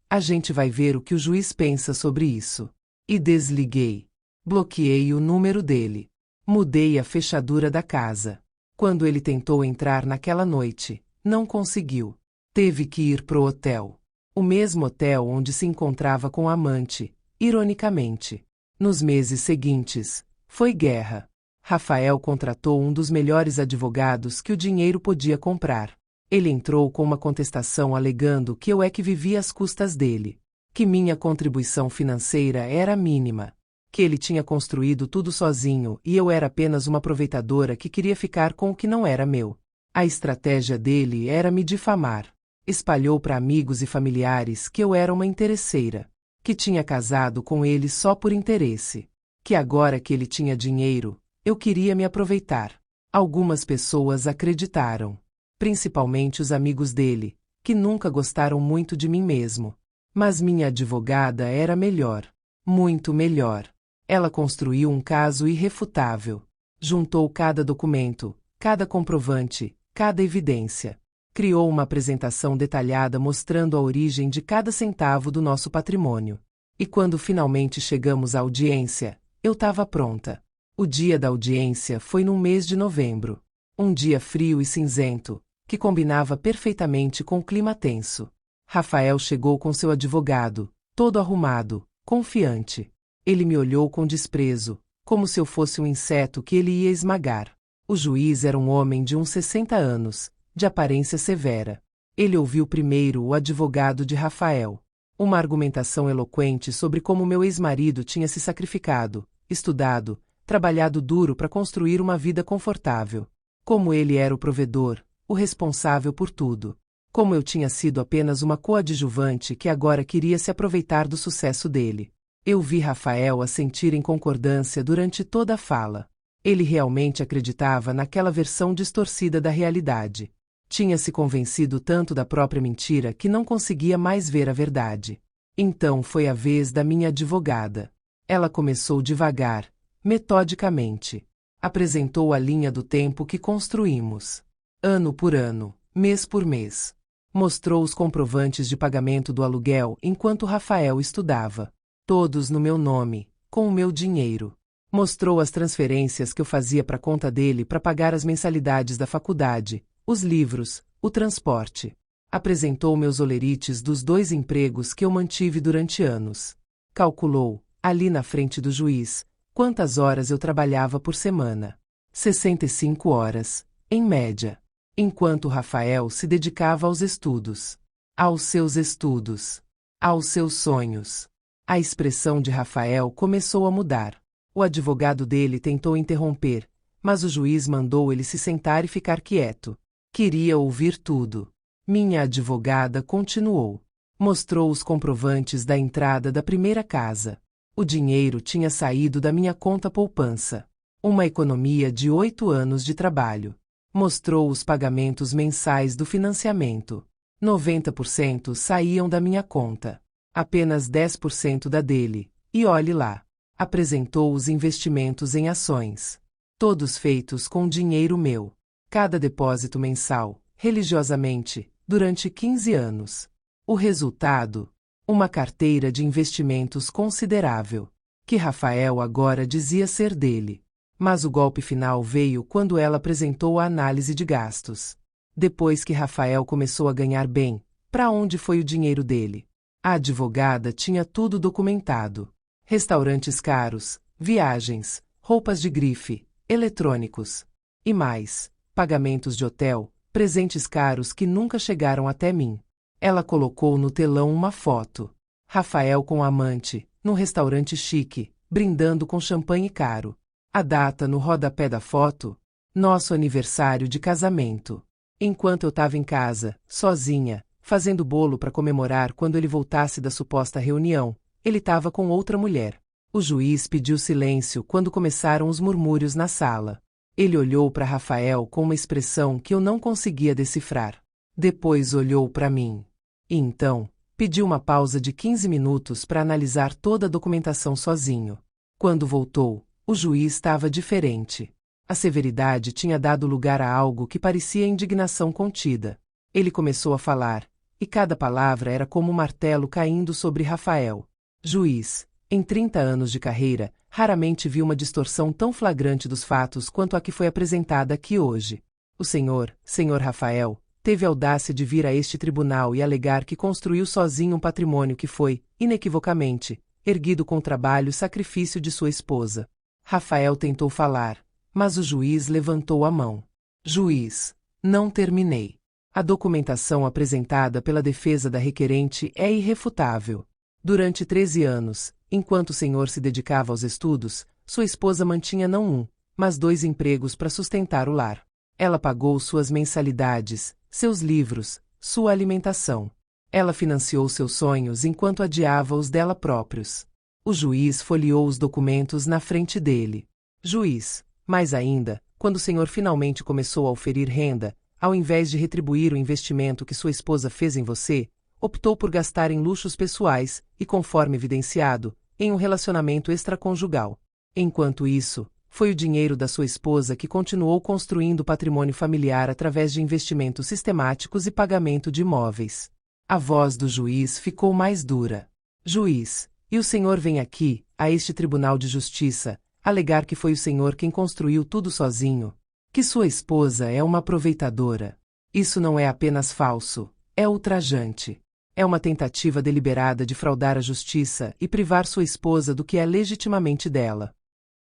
A gente vai ver o que o juiz pensa sobre isso. E desliguei. Bloqueei o número dele. Mudei a fechadura da casa. Quando ele tentou entrar naquela noite, não conseguiu. Teve que ir pro hotel. O mesmo hotel onde se encontrava com a amante, ironicamente. Nos meses seguintes, foi guerra. Rafael contratou um dos melhores advogados que o dinheiro podia comprar. Ele entrou com uma contestação alegando que eu é que vivia às custas dele, que minha contribuição financeira era mínima, que ele tinha construído tudo sozinho e eu era apenas uma aproveitadora que queria ficar com o que não era meu. A estratégia dele era me difamar. Espalhou para amigos e familiares que eu era uma interesseira, que tinha casado com ele só por interesse, que agora que ele tinha dinheiro, eu queria me aproveitar. Algumas pessoas acreditaram, principalmente os amigos dele, que nunca gostaram muito de mim mesmo. Mas minha advogada era melhor, muito melhor. Ela construiu um caso irrefutável. Juntou cada documento, cada comprovante, cada evidência. Criou uma apresentação detalhada mostrando a origem de cada centavo do nosso patrimônio. E quando finalmente chegamos à audiência, eu estava pronta. O dia da audiência foi no mês de novembro. Um dia frio e cinzento, que combinava perfeitamente com o clima tenso. Rafael chegou com seu advogado, todo arrumado, confiante. Ele me olhou com desprezo, como se eu fosse um inseto que ele ia esmagar. O juiz era um homem de uns 60 anos, de aparência severa. Ele ouviu primeiro o advogado de Rafael. Uma argumentação eloquente sobre como meu ex-marido tinha se sacrificado, estudado, trabalhado duro para construir uma vida confortável. Como ele era o provedor, o responsável por tudo. Como eu tinha sido apenas uma coadjuvante que agora queria se aproveitar do sucesso dele. Eu vi Rafael assentir em concordância durante toda a fala. Ele realmente acreditava naquela versão distorcida da realidade. Tinha se convencido tanto da própria mentira que não conseguia mais ver a verdade. Então foi a vez da minha advogada. Ela começou devagar, metodicamente. Apresentou a linha do tempo que construímos. Ano por ano, mês por mês. Mostrou os comprovantes de pagamento do aluguel enquanto Rafael estudava. Todos no meu nome, com o meu dinheiro. Mostrou as transferências que eu fazia para a conta dele para pagar as mensalidades da faculdade, os livros, o transporte. Apresentou meus olerites dos 2 empregos que eu mantive durante anos. Calculou, ali na frente do juiz, quantas horas eu trabalhava por semana. 65 horas, em média. Enquanto Rafael se dedicava aos estudos. Aos seus estudos. Aos seus sonhos. A expressão de Rafael começou a mudar. O advogado dele tentou interromper, mas o juiz mandou ele se sentar e ficar quieto. Queria ouvir tudo. Minha advogada continuou. Mostrou os comprovantes da entrada da primeira casa. O dinheiro tinha saído da minha conta poupança. Uma economia de 8 anos de trabalho. Mostrou os pagamentos mensais do financiamento. 90% saíam da minha conta. Apenas 10% da dele. E olhe lá. Apresentou os investimentos em ações. Todos feitos com dinheiro meu. Cada depósito mensal, religiosamente, durante 15 anos. O resultado? Uma carteira de investimentos considerável, que Rafael agora dizia ser dele. Mas o golpe final veio quando ela apresentou a análise de gastos. Depois que Rafael começou a ganhar bem, para onde foi o dinheiro dele? A advogada tinha tudo documentado. Restaurantes caros, viagens, roupas de grife, eletrônicos. E mais, pagamentos de hotel, presentes caros que nunca chegaram até mim. Ela colocou no telão uma foto. Rafael com a amante, num restaurante chique, brindando com champanhe caro. A data no rodapé da foto? Nosso aniversário de casamento. Enquanto eu estava em casa, sozinha, fazendo bolo para comemorar quando ele voltasse da suposta reunião, ele estava com outra mulher. O juiz pediu silêncio quando começaram os murmúrios na sala. Ele olhou para Rafael com uma expressão que eu não conseguia decifrar. Depois olhou para mim. E então, pediu uma pausa de 15 minutos para analisar toda a documentação sozinho. Quando voltou, o juiz estava diferente. A severidade tinha dado lugar a algo que parecia indignação contida. Ele começou a falar, e cada palavra era como um martelo caindo sobre Rafael. Juiz, em 30 anos de carreira, raramente vi uma distorção tão flagrante dos fatos quanto a que foi apresentada aqui hoje. O senhor Rafael, teve a audácia de vir a este tribunal e alegar que construiu sozinho um patrimônio que foi, inequivocamente, erguido com o trabalho e sacrifício de sua esposa. Rafael tentou falar, mas o juiz levantou a mão. Juiz, não terminei. A documentação apresentada pela defesa da requerente é irrefutável. Durante 13 anos, enquanto o senhor se dedicava aos estudos, sua esposa mantinha não um, mas 2 empregos para sustentar o lar. Ela pagou suas mensalidades, seus livros, sua alimentação. Ela financiou seus sonhos enquanto adiava os dela próprios. O juiz folheou os documentos na frente dele. Juiz, mais ainda, quando o senhor finalmente começou a oferir renda, ao invés de retribuir o investimento que sua esposa fez em você, optou por gastar em luxos pessoais e, conforme evidenciado, em um relacionamento extraconjugal. Enquanto isso, foi o dinheiro da sua esposa que continuou construindo o patrimônio familiar através de investimentos sistemáticos e pagamento de imóveis. A voz do juiz ficou mais dura. Juiz, e o senhor vem aqui, a este Tribunal de Justiça, alegar que foi o senhor quem construiu tudo sozinho? Que sua esposa é uma aproveitadora? Isso não é apenas falso, é ultrajante. É uma tentativa deliberada de fraudar a justiça e privar sua esposa do que é legitimamente dela.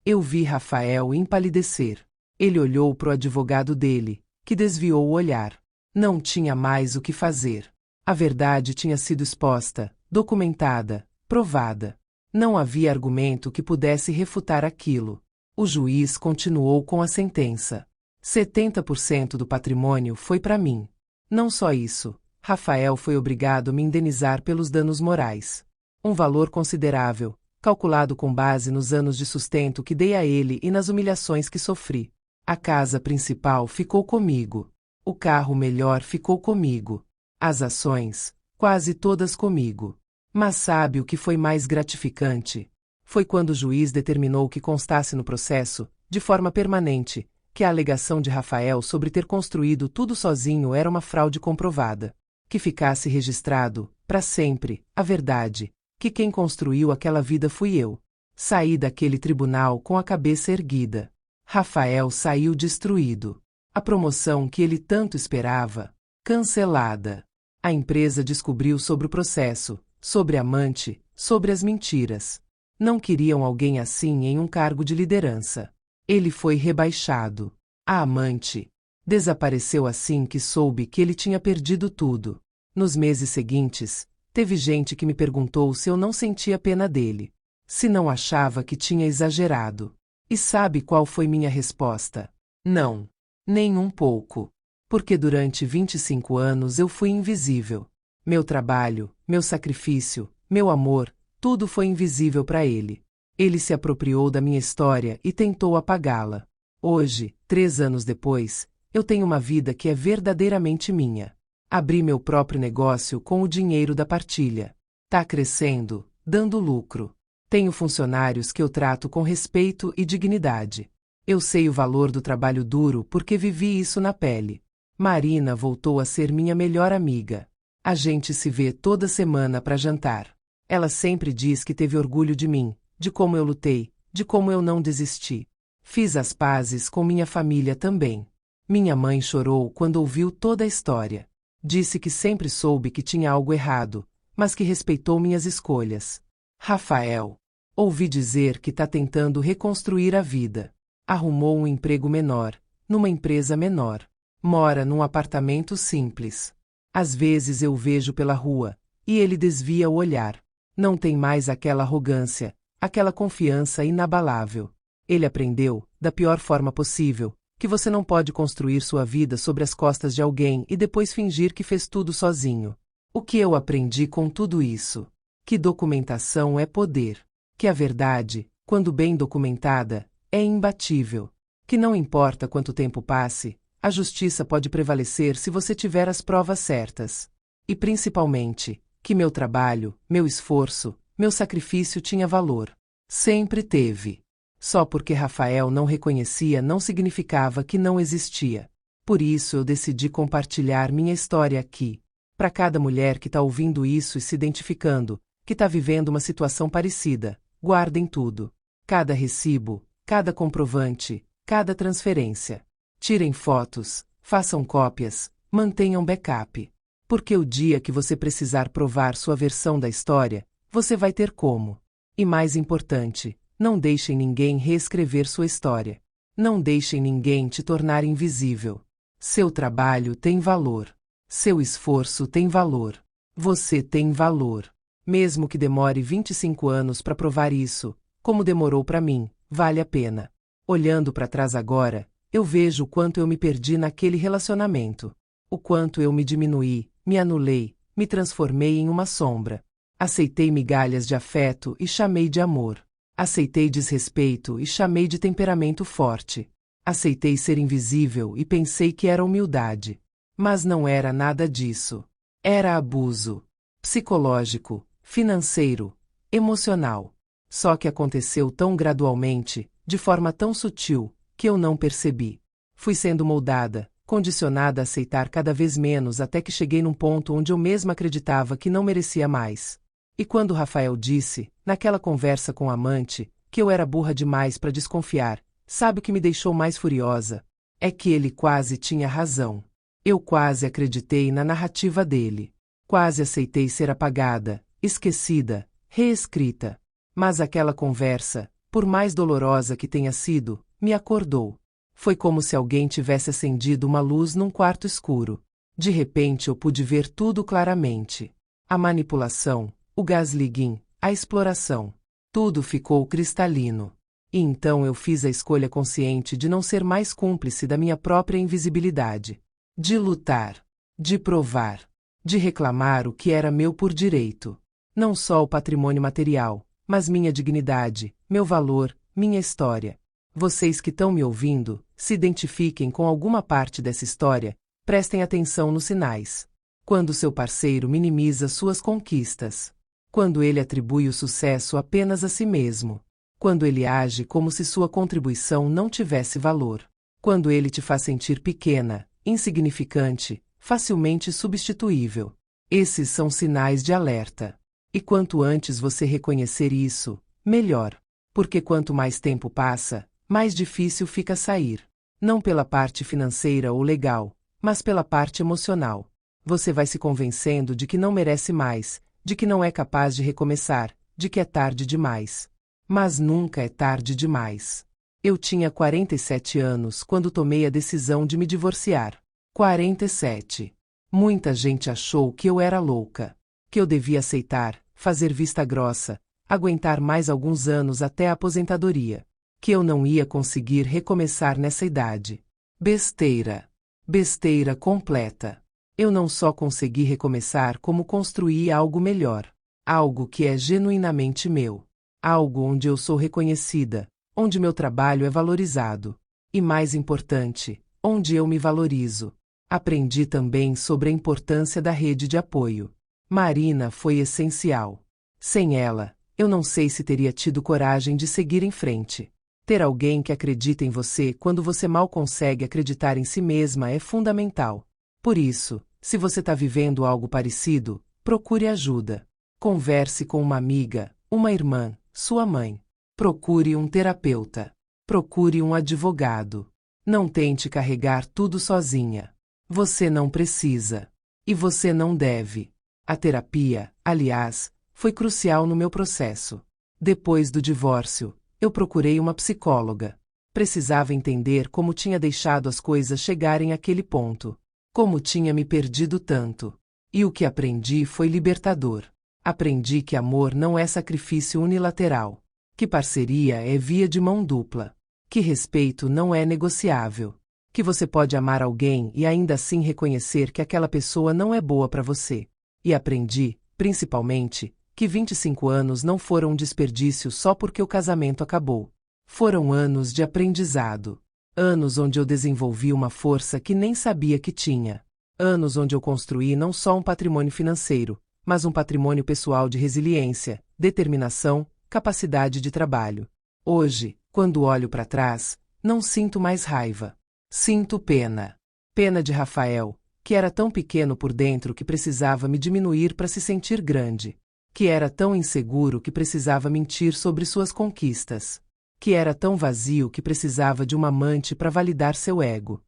Eu vi Rafael empalidecer. Ele olhou para o advogado dele, que desviou o olhar. Não tinha mais o que fazer. A verdade tinha sido exposta, documentada, provada. Não havia argumento que pudesse refutar aquilo. O juiz continuou com a sentença. 70% do patrimônio foi para mim. Não só isso, Rafael foi obrigado a me indenizar pelos danos morais. Um valor considerável, calculado com base nos anos de sustento que dei a ele e nas humilhações que sofri. A casa principal ficou comigo. O carro melhor ficou comigo. As ações, quase todas comigo. Mas sabe o que foi mais gratificante? Foi quando o juiz determinou que constasse no processo, de forma permanente, que a alegação de Rafael sobre ter construído tudo sozinho era uma fraude comprovada. Que ficasse registrado, para sempre, a verdade, que quem construiu aquela vida fui eu. Saí daquele tribunal com a cabeça erguida. Rafael saiu destruído. A promoção que ele tanto esperava, cancelada. A empresa descobriu sobre o processo, sobre a amante, sobre as mentiras. Não queriam alguém assim em um cargo de liderança. Ele foi rebaixado. A amante desapareceu assim que soube que ele tinha perdido tudo. Nos meses seguintes, teve gente que me perguntou se eu não sentia pena dele. Se não achava que tinha exagerado. E sabe qual foi minha resposta? Não. Nem um pouco. Porque durante 25 anos eu fui invisível. Meu trabalho, meu sacrifício, meu amor, tudo foi invisível para ele. Ele se apropriou da minha história e tentou apagá-la. Hoje, 3 anos depois, eu tenho uma vida que é verdadeiramente minha. Abri meu próprio negócio com o dinheiro da partilha. Tá crescendo, dando lucro. Tenho funcionários que eu trato com respeito e dignidade. Eu sei o valor do trabalho duro porque vivi isso na pele. Marina voltou a ser minha melhor amiga. A gente se vê toda semana para jantar. Ela sempre diz que teve orgulho de mim, de como eu lutei, de como eu não desisti. Fiz as pazes com minha família também. Minha mãe chorou quando ouviu toda a história. Disse que sempre soube que tinha algo errado, mas que respeitou minhas escolhas. Rafael. Ouvi dizer que tá tentando reconstruir a vida. Arrumou um emprego menor, numa empresa menor. Mora num apartamento simples. Às vezes eu o vejo pela rua, e ele desvia o olhar. Não tem mais aquela arrogância, aquela confiança inabalável. Ele aprendeu, da pior forma possível, que você não pode construir sua vida sobre as costas de alguém e depois fingir que fez tudo sozinho. O que eu aprendi com tudo isso? Que documentação é poder. Que a verdade, quando bem documentada, é imbatível. Que não importa quanto tempo passe, a justiça pode prevalecer se você tiver as provas certas. E principalmente, que meu trabalho, meu esforço, meu sacrifício tinha valor. Sempre teve. Só porque Rafael não reconhecia não significava que não existia. Por isso eu decidi compartilhar minha história aqui. Para cada mulher que está ouvindo isso e se identificando, que está vivendo uma situação parecida, guardem tudo. Cada recibo, cada comprovante, cada transferência. Tirem fotos, façam cópias, mantenham backup. Porque o dia que você precisar provar sua versão da história, você vai ter como. E mais importante, não deixem ninguém reescrever sua história. Não deixem ninguém te tornar invisível. Seu trabalho tem valor. Seu esforço tem valor. Você tem valor. Mesmo que demore 25 anos para provar isso, como demorou para mim, vale a pena. Olhando para trás agora, eu vejo o quanto eu me perdi naquele relacionamento. O quanto eu me diminuí, me anulei, me transformei em uma sombra. Aceitei migalhas de afeto e chamei de amor. Aceitei desrespeito e chamei de temperamento forte. Aceitei ser invisível e pensei que era humildade. Mas não era nada disso. Era abuso. Psicológico, financeiro, emocional. Só que aconteceu tão gradualmente, de forma tão sutil, que eu não percebi. Fui sendo moldada, condicionada a aceitar cada vez menos até que cheguei num ponto onde eu mesma acreditava que não merecia mais. E quando Rafael disse, naquela conversa com o amante, que eu era burra demais para desconfiar, sabe o que me deixou mais furiosa? É que ele quase tinha razão. Eu quase acreditei na narrativa dele. Quase aceitei ser apagada, esquecida, reescrita. Mas aquela conversa, por mais dolorosa que tenha sido, me acordou. Foi como se alguém tivesse acendido uma luz num quarto escuro. De repente eu pude ver tudo claramente. A manipulação, o gaslighting, a exploração. Tudo ficou cristalino. E então eu fiz a escolha consciente de não ser mais cúmplice da minha própria invisibilidade. De lutar. De provar. De reclamar o que era meu por direito. Não só o patrimônio material, mas minha dignidade, meu valor, minha história. Vocês que estão me ouvindo, se identifiquem com alguma parte dessa história, prestem atenção nos sinais. Quando seu parceiro minimiza suas conquistas. Quando ele atribui o sucesso apenas a si mesmo. Quando ele age como se sua contribuição não tivesse valor. Quando ele te faz sentir pequena, insignificante, facilmente substituível. Esses são sinais de alerta. E quanto antes você reconhecer isso, melhor. Porque quanto mais tempo passa, mais difícil fica sair. Não pela parte financeira ou legal, mas pela parte emocional. Você vai se convencendo de que não merece mais, de que não é capaz de recomeçar, de que é tarde demais. Mas nunca é tarde demais. Eu tinha 47 anos quando tomei a decisão de me divorciar. 47. Muita gente achou que eu era louca. Que eu devia aceitar, fazer vista grossa, aguentar mais alguns anos até a aposentadoria. Que eu não ia conseguir recomeçar nessa idade. Besteira. Besteira completa. Eu não só consegui recomeçar como construí algo melhor. Algo que é genuinamente meu. Algo onde eu sou reconhecida, onde meu trabalho é valorizado. E mais importante, onde eu me valorizo. Aprendi também sobre a importância da rede de apoio. Marina foi essencial. Sem ela, eu não sei se teria tido coragem de seguir em frente. Ter alguém que acredita em você quando você mal consegue acreditar em si mesma é fundamental. Por isso, se você está vivendo algo parecido, procure ajuda. Converse com uma amiga, uma irmã, sua mãe. Procure um terapeuta. Procure um advogado. Não tente carregar tudo sozinha. Você não precisa. E você não deve. A terapia, aliás, foi crucial no meu processo. Depois do divórcio, eu procurei uma psicóloga. Precisava entender como tinha deixado as coisas chegarem àquele ponto. Como tinha me perdido tanto. E o que aprendi foi libertador. Aprendi que amor não é sacrifício unilateral. Que parceria é via de mão dupla. Que respeito não é negociável. Que você pode amar alguém e ainda assim reconhecer que aquela pessoa não é boa para você. E aprendi, principalmente, que 25 anos não foram um desperdício só porque o casamento acabou. Foram anos de aprendizado. Anos onde eu desenvolvi uma força que nem sabia que tinha. Anos onde eu construí não só um patrimônio financeiro, mas um patrimônio pessoal de resiliência, determinação, capacidade de trabalho. Hoje, quando olho para trás, não sinto mais raiva. Sinto pena. Pena de Rafael, que era tão pequeno por dentro que precisava me diminuir para se sentir grande. Que era tão inseguro que precisava mentir sobre suas conquistas. Que era tão vazio que precisava de uma amante para validar seu ego.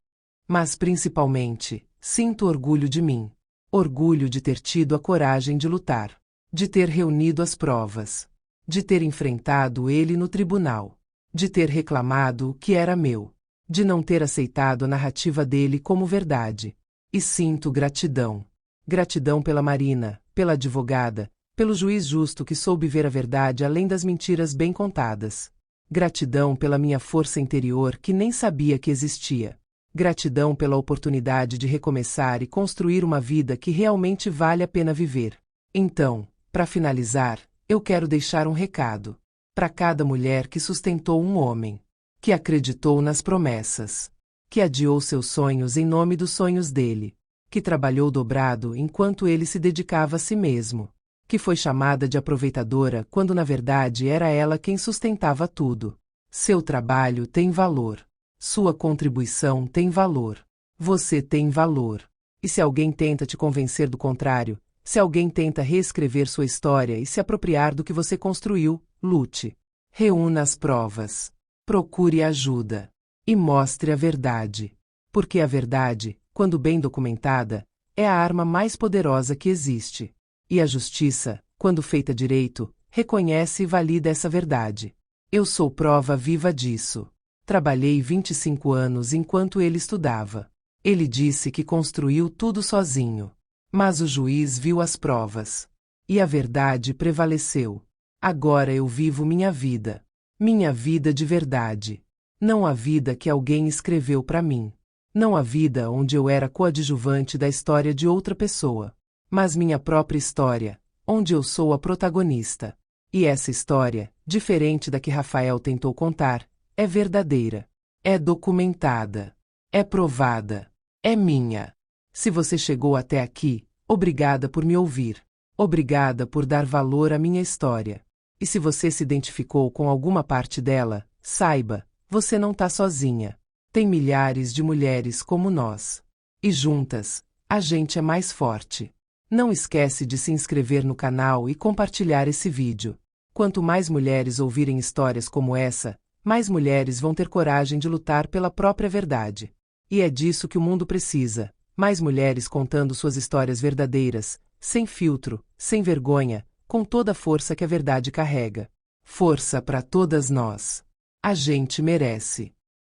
Mas principalmente, sinto orgulho de mim. Orgulho de ter tido a coragem de lutar. De ter reunido as provas. De ter enfrentado ele no tribunal. De ter reclamado o que era meu. De não ter aceitado a narrativa dele como verdade. E sinto gratidão. Gratidão pela Marina, pela advogada, pelo juiz justo que soube ver a verdade além das mentiras bem contadas. Gratidão pela minha força interior que nem sabia que existia. Gratidão pela oportunidade de recomeçar e construir uma vida que realmente vale a pena viver. Então, para finalizar, eu quero deixar um recado. Para cada mulher que sustentou um homem. Que acreditou nas promessas. Que adiou seus sonhos em nome dos sonhos dele. Que trabalhou dobrado enquanto ele se dedicava a si mesmo. Que foi chamada de aproveitadora quando na verdade era ela quem sustentava tudo. Seu trabalho tem valor. Sua contribuição tem valor. Você tem valor. E se alguém tenta te convencer do contrário, se alguém tenta reescrever sua história e se apropriar do que você construiu, lute. Reúna as provas. Procure ajuda. E mostre a verdade. Porque a verdade, quando bem documentada, é a arma mais poderosa que existe. E a justiça, quando feita direito, reconhece e valida essa verdade. Eu sou prova viva disso. Trabalhei 25 anos enquanto ele estudava. Ele disse que construiu tudo sozinho. Mas o juiz viu as provas. E a verdade prevaleceu. Agora eu vivo minha vida. Minha vida de verdade. Não a vida que alguém escreveu para mim. Não a vida onde eu era coadjuvante da história de outra pessoa. Mas minha própria história, onde eu sou a protagonista. E essa história, diferente da que Rafael tentou contar, é verdadeira. É documentada. É provada. É minha. Se você chegou até aqui, obrigada por me ouvir. Obrigada por dar valor à minha história. E se você se identificou com alguma parte dela, saiba, você não está sozinha. Tem milhares de mulheres como nós. E juntas, a gente é mais forte. Não esquece de se inscrever no canal e compartilhar esse vídeo. Quanto mais mulheres ouvirem histórias como essa, mais mulheres vão ter coragem de lutar pela própria verdade. E é disso que o mundo precisa. Mais mulheres contando suas histórias verdadeiras, sem filtro, sem vergonha, com toda a força que a verdade carrega. Força para todas nós. A gente merece.